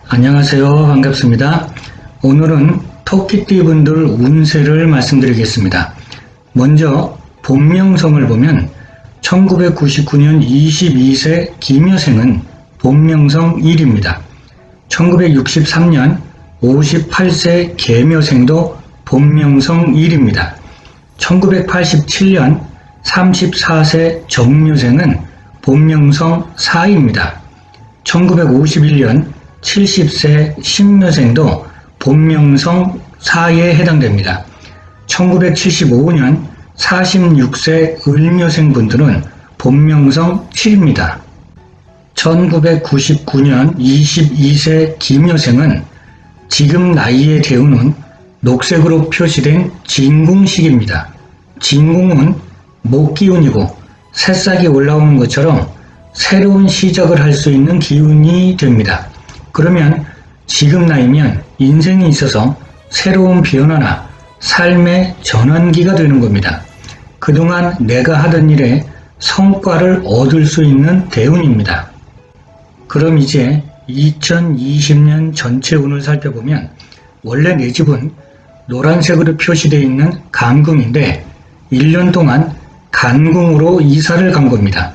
안녕하세요. 반갑습니다. 오늘은 토끼띠 분들 운세를 말씀드리겠습니다. 먼저 본명성을 보면 1999년 22세 김여생은 본명성 1입니다. 1963년 58세 개묘생도 본명성 1입니다. 1987년 34세 정묘생은 본명성 4입니다. 1951년 70세 신묘생도 본명성 4에 해당됩니다. 1975년 46세 을묘생 분들은 본명성 7입니다. 1999년 22세 김여생은 지금 나이의 대운은 녹색으로 표시된 진궁식입니다. 진궁은 목기운이고 새싹이 올라오는 것처럼 새로운 시작을 할 수 있는 기운이 됩니다. 그러면 지금 나이면 인생에 있어서 새로운 변화나 삶의 전환기가 되는 겁니다. 그동안 내가 하던 일에 성과를 얻을 수 있는 대운입니다. 그럼 이제 2020년 전체 운을 살펴보면 원래 내 집은 노란색으로 표시되어 있는 간궁인데 1년 동안 간궁으로 이사를 간 겁니다.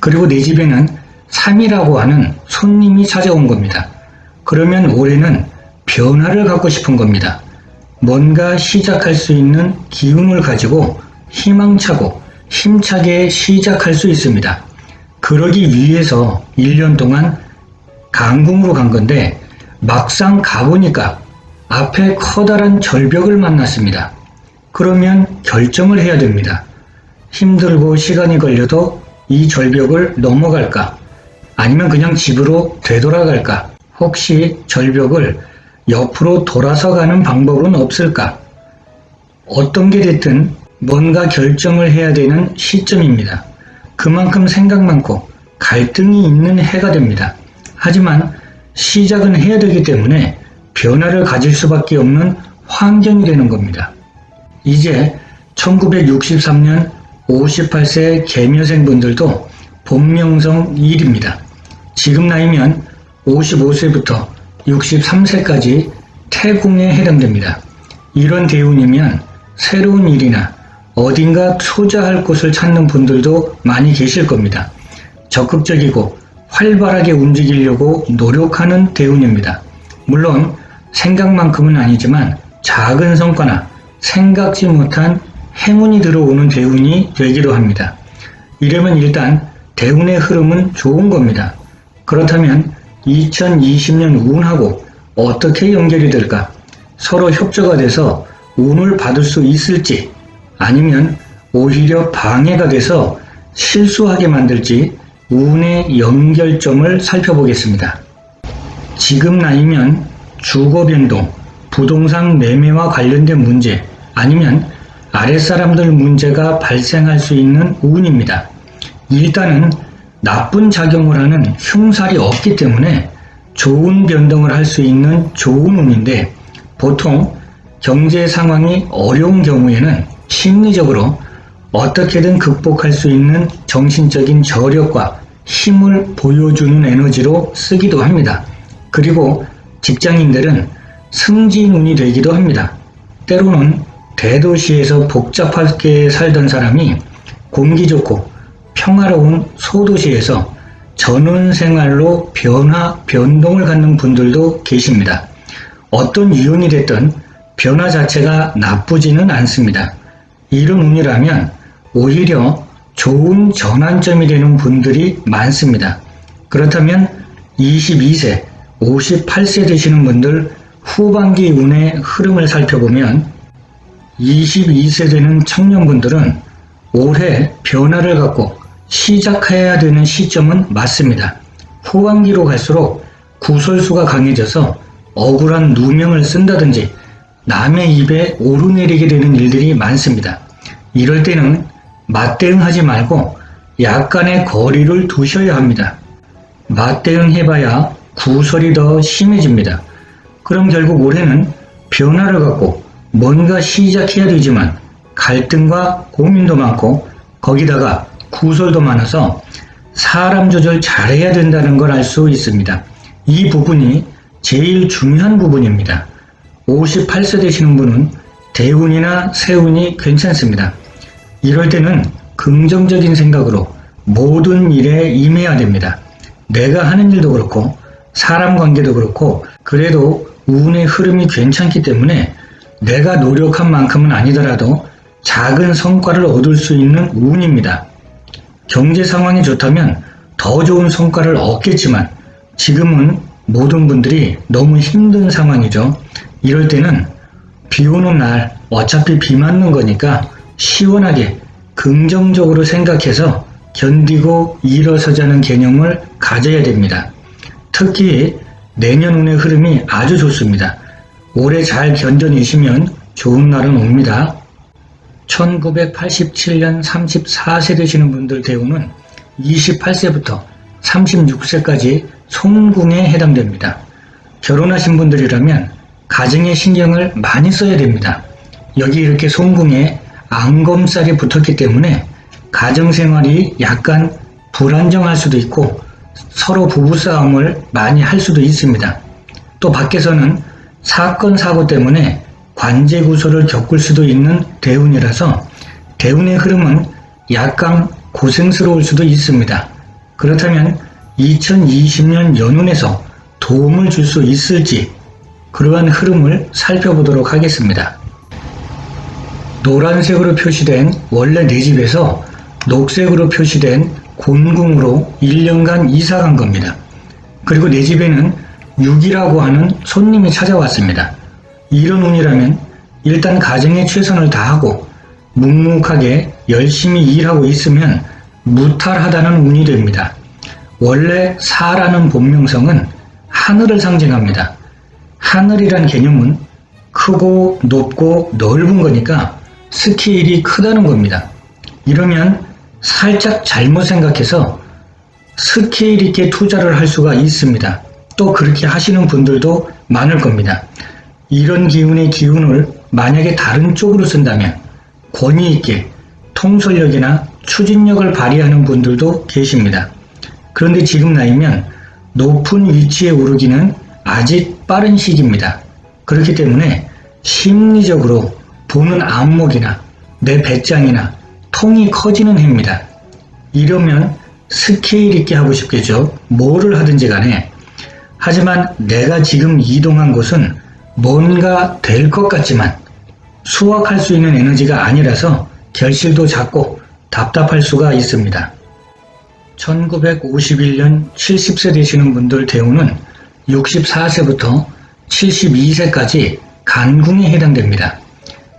그리고 내 집에는 3이라고 하는 손님이 찾아온 겁니다. 그러면 올해는 변화를 갖고 싶은 겁니다. 뭔가 시작할 수 있는 기운을 가지고 희망차고 힘차게 시작할 수 있습니다. 그러기 위해서 1년 동안 간궁으로 간 건데 막상 가보니까 앞에 커다란 절벽을 만났습니다. 그러면 결정을 해야 됩니다. 힘들고 시간이 걸려도 이 절벽을 넘어갈까? 아니면 그냥 집으로 되돌아갈까? 혹시 절벽을 옆으로 돌아서 가는 방법은 없을까? 어떤 게 됐든 뭔가 결정을 해야 되는 시점입니다. 그만큼 생각 많고 갈등이 있는 해가 됩니다. 하지만 시작은 해야 되기 때문에 변화를 가질 수밖에 없는 환경이 되는 겁니다. 이제 1963년 58세 개묘생 분들도 본명성 1입니다. 지금 나이면 55세부터 63세까지 태궁에 해당됩니다. 이런 대운이면 새로운 일이나 어딘가 투자할 곳을 찾는 분들도 많이 계실 겁니다. 적극적이고 활발하게 움직이려고 노력하는 대운입니다. 물론 생각만큼은 아니지만 작은 성과나 생각지 못한 행운이 들어오는 대운이 되기도 합니다. 이러면 일단 대운의 흐름은 좋은 겁니다. 그렇다면 2020년 운하고 어떻게 연결이 될까? 서로 협조가 돼서 운을 받을 수 있을지 아니면 오히려 방해가 돼서 실수하게 만들지 운의 연결점을 살펴보겠습니다. 지금 나이면 주거 변동, 부동산 매매와 관련된 문제 아니면 아랫사람들 문제가 발생할 수 있는 운입니다. 일단은 나쁜 작용을 하는 흉살이 없기 때문에 좋은 변동을 할 수 있는 좋은 운인데 보통 경제 상황이 어려운 경우에는 심리적으로 어떻게든 극복할 수 있는 정신적인 저력과 힘을 보여주는 에너지로 쓰기도 합니다. 그리고 직장인들은 승진운이 되기도 합니다. 때로는 대도시에서 복잡하게 살던 사람이 공기 좋고 평화로운 소도시에서 전원 생활로 변동을 갖는 분들도 계십니다. 어떤 유형이 됐든 변화 자체가 나쁘지는 않습니다. 이런 운이라면 오히려 좋은 전환점이 되는 분들이 많습니다. 그렇다면 22세, 58세 되시는 분들 후반기 운의 흐름을 살펴보면 22세 되는 청년분들은 올해 변화를 갖고 시작해야 되는 시점은 맞습니다. 후반기로 갈수록 구설수가 강해져서 억울한 누명을 쓴다든지 남의 입에 오르내리게 되는 일들이 많습니다. 이럴 때는 맞대응하지 말고 약간의 거리를 두셔야 합니다. 맞대응해봐야 구설이 더 심해집니다. 그럼 결국 올해는 변화를 갖고 뭔가 시작해야 되지만 갈등과 고민도 많고 거기다가 구설도 많아서 사람 조절 잘해야 된다는 걸 알 수 있습니다. 이 부분이 제일 중요한 부분입니다. 58세 되시는 분은 대운이나 세운이 괜찮습니다. 이럴 때는 긍정적인 생각으로 모든 일에 임해야 됩니다. 내가 하는 일도 그렇고 사람 관계도 그렇고 그래도 운의 흐름이 괜찮기 때문에 내가 노력한 만큼은 아니더라도 작은 성과를 얻을 수 있는 운입니다. 경제 상황이 좋다면 더 좋은 성과를 얻겠지만 지금은 모든 분들이 너무 힘든 상황이죠. 이럴 때는 비 오는 날 어차피 비 맞는 거니까 시원하게 긍정적으로 생각해서 견디고 일어서자는 개념을 가져야 됩니다. 특히 내년 운의 흐름이 아주 좋습니다. 올해 잘 견뎌내시면 좋은 날은 옵니다. 1987년 34세 되시는 분들 대운은 28세부터 36세까지 손궁에 해당됩니다. 결혼하신 분들이라면 가정에 신경을 많이 써야 됩니다. 여기 이렇게 손궁에 안검살이 붙었기 때문에 가정생활이 약간 불안정할 수도 있고 서로 부부싸움을 많이 할 수도 있습니다. 또 밖에서는 사건 사고 때문에 관제구소를 겪을 수도 있는 대운이라서 대운의 흐름은 약간 고생스러울 수도 있습니다. 그렇다면 2020년 연운에서 도움을 줄 수 있을지 그러한 흐름을 살펴보도록 하겠습니다. 노란색으로 표시된 원래 내 집에서 녹색으로 표시된 곤궁으로 1년간 이사 간 겁니다. 그리고 내 집에는 6이라고 하는 손님이 찾아왔습니다. 이런 운이라면 일단 가정에 최선을 다하고 묵묵하게 열심히 일하고 있으면 무탈하다는 운이 됩니다. 원래 사라는 본명성은 하늘을 상징합니다. 하늘이란 개념은 크고 높고 넓은 거니까 스케일이 크다는 겁니다. 이러면 살짝 잘못 생각해서 스케일 있게 투자를 할 수가 있습니다. 또 그렇게 하시는 분들도 많을 겁니다. 이런 기운의 기운을 만약에 다른 쪽으로 쓴다면 권위 있게 통솔력이나 추진력을 발휘하는 분들도 계십니다. 그런데 지금 나이면 높은 위치에 오르기는 아직 빠른 시기입니다. 그렇기 때문에 심리적으로 보는 안목이나 내 배짱이나 통이 커지는 해입니다. 이러면 스케일 있게 하고 싶겠죠. 뭐를 하든지 간에. 하지만 내가 지금 이동한 곳은 뭔가 될 것 같지만 수확할 수 있는 에너지가 아니라서 결실도 작고 답답할 수가 있습니다. 1951년 70세 되시는 분들 대운은 64세부터 72세까지 간궁에 해당됩니다.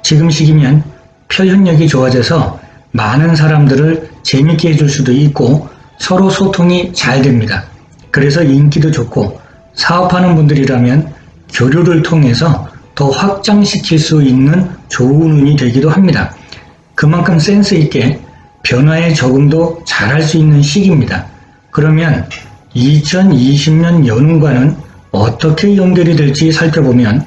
지금 시기면 표현력이 좋아져서 많은 사람들을 재밌게 해줄 수도 있고 서로 소통이 잘 됩니다. 그래서 인기도 좋고 사업하는 분들이라면 교류를 통해서 더 확장시킬 수 있는 좋은 운이 되기도 합니다. 그만큼 센스 있게 변화에 적응도 잘할 수 있는 시기입니다. 그러면 2020년 연운과는 어떻게 연결이 될지 살펴보면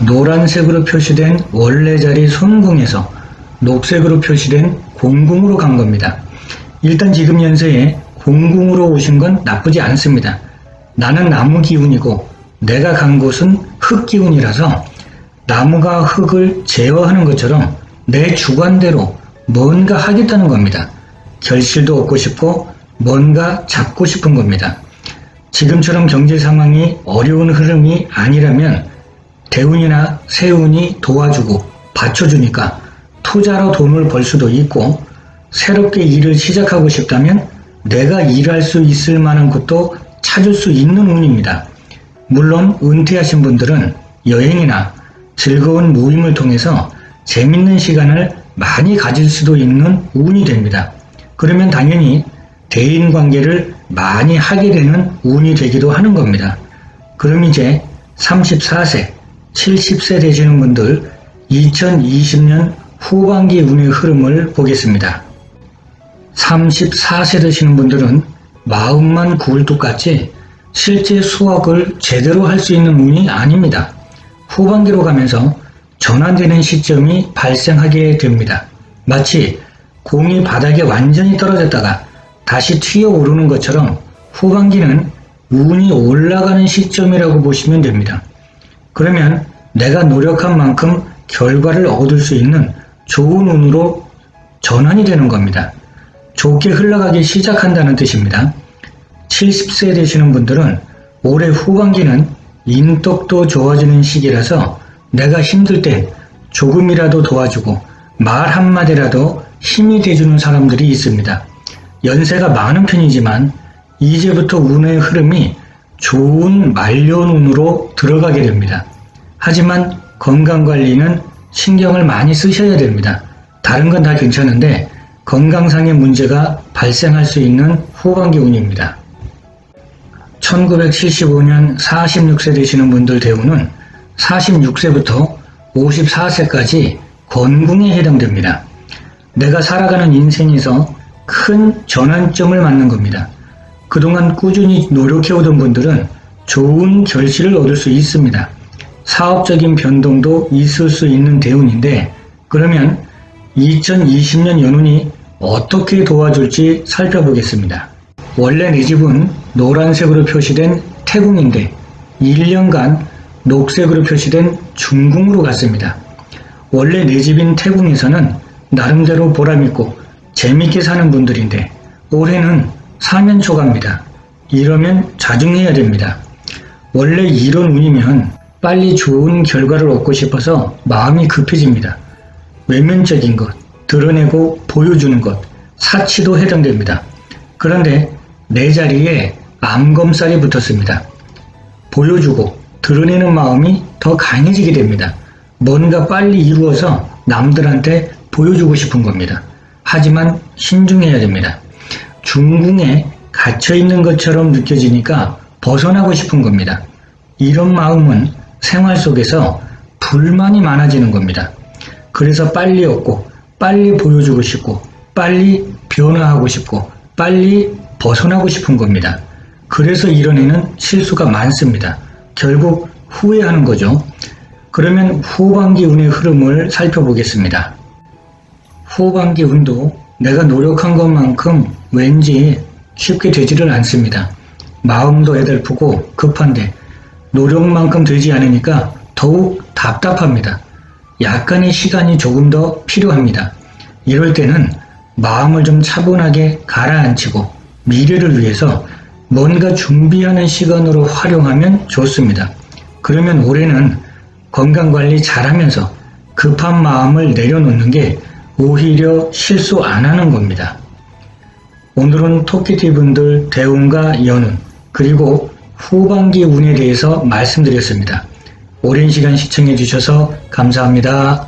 노란색으로 표시된 원래 자리 손궁에서 녹색으로 표시된 공궁으로 간 겁니다. 일단 지금 연세에 공궁으로 오신 건 나쁘지 않습니다. 나는 나무 기운이고 내가 간 곳은 흙 기운이라서 나무가 흙을 제어하는 것처럼 내 주관대로 뭔가 하겠다는 겁니다. 결실도 얻고 싶고 뭔가 잡고 싶은 겁니다. 지금처럼 경제 상황이 어려운 흐름이 아니라면 대운이나 세운이 도와주고 받쳐주니까 투자로 돈을 벌 수도 있고 새롭게 일을 시작하고 싶다면 내가 일할 수 있을 만한 곳도 찾을 수 있는 운입니다. 물론 은퇴하신 분들은 여행이나 즐거운 모임을 통해서 재밌는 시간을 많이 가질 수도 있는 운이 됩니다. 그러면 당연히 대인관계를 많이 하게 되는 운이 되기도 하는 겁니다. 그럼 이제 34세, 70세 되시는 분들 2020년 후반기 운의 흐름을 보겠습니다. 34세 되시는 분들은 마음만 구울 똑같이 실제 수확을 제대로 할 수 있는 운이 아닙니다. 후반기로 가면서 전환되는 시점이 발생하게 됩니다. 마치 공이 바닥에 완전히 떨어졌다가 다시 튀어오르는 것처럼 후반기는 운이 올라가는 시점이라고 보시면 됩니다. 그러면 내가 노력한 만큼 결과를 얻을 수 있는 좋은 운으로 전환이 되는 겁니다. 좋게 흘러가기 시작한다는 뜻입니다. 70세 되시는 분들은 올해 후반기는 인덕도 좋아지는 시기라서 내가 힘들 땐 조금이라도 도와주고 말 한마디라도 힘이 돼주는 사람들이 있습니다. 연세가 많은 편이지만 이제부터 운의 흐름이 좋은 말년운으로 들어가게 됩니다. 하지만 건강관리는 신경을 많이 쓰셔야 됩니다. 다른 건 다 괜찮은데 건강상의 문제가 발생할 수 있는 후반기 운입니다. 1975년 46세 되시는 분들 대운은 46세부터 54세까지 건궁에 해당됩니다. 내가 살아가는 인생에서 큰 전환점을 맞는 겁니다. 그동안 꾸준히 노력해오던 분들은 좋은 결실을 얻을 수 있습니다. 사업적인 변동도 있을 수 있는 대운인데 그러면 2020년 연운이 어떻게 도와줄지 살펴보겠습니다. 원래 내 집은 노란색으로 표시된 태궁인데 1년간 녹색으로 표시된 중궁으로 갔습니다. 원래 내 집인 태궁에서는 나름대로 보람있고 재밌게 사는 분들인데 올해는 사면초갑니다. 이러면 자중해야 됩니다. 원래 이런 운이면 빨리 좋은 결과를 얻고 싶어서 마음이 급해집니다. 외면적인 것, 드러내고 보여주는 것, 사치도 해당됩니다. 그런데 내 자리에 암검살이 붙었습니다. 보여주고 드러내는 마음이 더 강해지게 됩니다. 뭔가 빨리 이루어서 남들한테 보여주고 싶은 겁니다. 하지만 신중해야 됩니다. 중궁에 갇혀있는 것처럼 느껴지니까 벗어나고 싶은 겁니다. 이런 마음은 생활 속에서 불만이 많아지는 겁니다. 그래서 빨리 얻고 빨리 보여주고 싶고 빨리 변화하고 싶고 빨리 벗어나고 싶은 겁니다. 그래서 이런 애는 실수가 많습니다. 결국 후회하는 거죠. 그러면 후반기 운의 흐름을 살펴보겠습니다. 후반기 운도 내가 노력한 것만큼 왠지 쉽게 되지를 않습니다. 마음도 애달프고 급한데 노력만큼 되지 않으니까 더욱 답답합니다. 약간의 시간이 조금 더 필요합니다. 이럴 때는 마음을 좀 차분하게 가라앉히고 미래를 위해서 뭔가 준비하는 시간으로 활용하면 좋습니다. 그러면 올해는 건강관리 잘하면서 급한 마음을 내려놓는 게 오히려 실수 안 하는 겁니다. 오늘은 토끼티분들 대운과 연운 그리고 후반기 운에 대해서 말씀드렸습니다. 오랜 시간 시청해 주셔서 감사합니다.